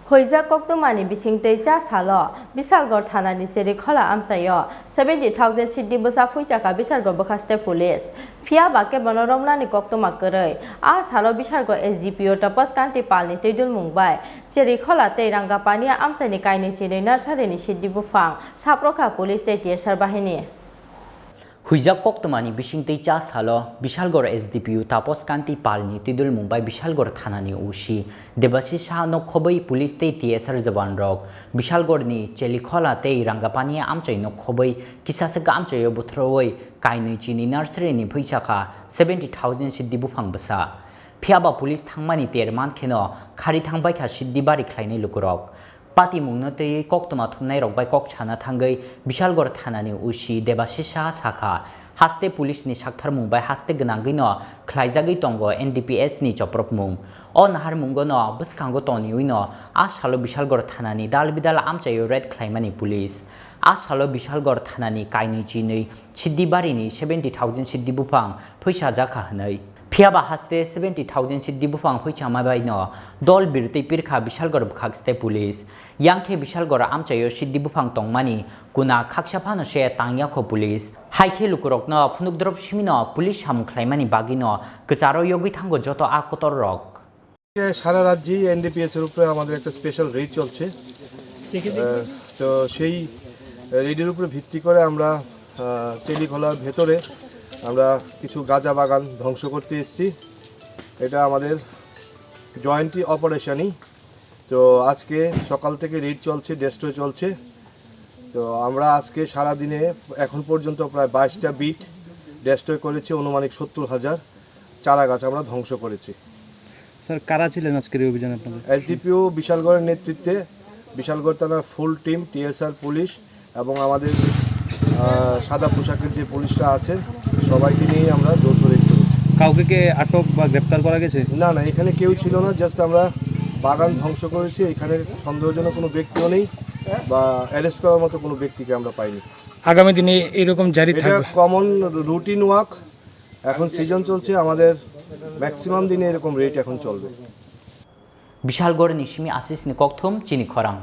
Hoizak Koktomani Bishingte Salo, Bishalgarh Thanani Cheri Khola Amsayo, 70,000 Siddi Bwsa Phuikha Bishalgarh Bokhaste Police. Phuikha ke Bonoromnani Koktomakorei, Salo Bishalgarh SDPO Tapas Kanti Palni Tidul Mumbai, Cheri Khola Te Rangapania Amsani Kaini Chini Nursery Siddi Buphang, Saproka Police State Sarbahini. Huijak Koktomani Bishingte Salo, Bishalgarh SDPO Tapos Kanti Palni Tidul Mumbai Bishalgarh Thanani Ushi, Debasisha no Khobai Police State TSR Jawan Rock, Bishalgarh ni Chelikhola Te Rangapania Amchai no Khobai, Kisasa Gamchayo Butroi, Kaini Chini Nursery ni Phuikha, 70,000 Siddi Buphang Bwsa. Phuikha Police Thangmani Terman Keno, Khari Thangbaikha Siddi Bari Klaini Lukurok. Pati Mungnate Koktoma Thumnai Rock by Kok Chana Tangai, Bishalgarh Thanani Ushi, Debasisha Saka, Haste Police ni Shakthar Mumbai Haste Gnangino, Klaizagi Tongo, NDPS ni Choprop Mung, On Har Mungono, Buskango Tony Wino, Ashalo Bishalgarh Thanani, Dalbidal Amchayo Red Claimani Police, Ashalo Bishalgarh Thanani, Kaini Chini, Siddi Barini, 70,000 Siddi Buphang, Phuikha Jaka Hanai. Phuikha haste 70,000 Siddi Buphang Phuikha Mabaino, Dol Birte Pirkha Bishalgarh Bwsa Police, Yangke Bishalgarh Amchayo Siddi Buphang Tongmani, Kuna Khakshapano She Tangyako Police, Haike Lukurokno, Phunukdrop Shimino, Police Ham Claimani Bagino, Kacharo Yogi Tango Joto Akotor Rock. সারা রাজ্যে NDPS এর উপরে আমাদের একটা special red চলছে তো সেই রেডের উপরে ভিত্তি করে আমরা চেলিখোলার ভেতরে আমরা কিছু গাঁজা বাগান ধ্বংস করতে এসেছি এটা আমাদের জয়েন্ট অপারেশনই তো আজকে সকাল থেকে রেড চলছে ডেস্ট্রয় চলছে তো আমরা আজকে সারা দিনে এখন পর্যন্ত প্রায় 22টা বিট ডেস্ট্রয় করেছি অনুমানিক 70,000 চারা গাছ আমরা ধ্বংস করেছি স্যার কারা ছিলেন আজকের এই অভিযানে আপনাদের এসডিপিও বিশালগড়ের নেতৃত্বে বিশালগড় থানার ফুল টিম টিএসআর পুলিশ এবং আমাদের সাদা পোশাকের যে পুলিশরা আছে সবাইকে নিয়ে আমরা যৌথ রেড করেছি কাউকে কি আটক বা গ্রেফতার করা গেছে না না এখানে কেউ ছিল না জাস্ট আমরা বাগান ধ্বংস করেছি এখানে সন্দেহজনক কোনো ব্যক্তিও নেই বা অ্যারেস্ট করার মতো কোনো ব্যক্তিকে আমরা পাইনি আগামী দিনে এরকম জারি থাকবে এটা কমন রুটিন ওয়ার্ক এখন সিজন চলছে আমাদের ম্যাক্সিমাম দিনে এরকম রেট এখন চলবে Bishalgarh Nishimi Asis ni Kokthum Chini Khorang.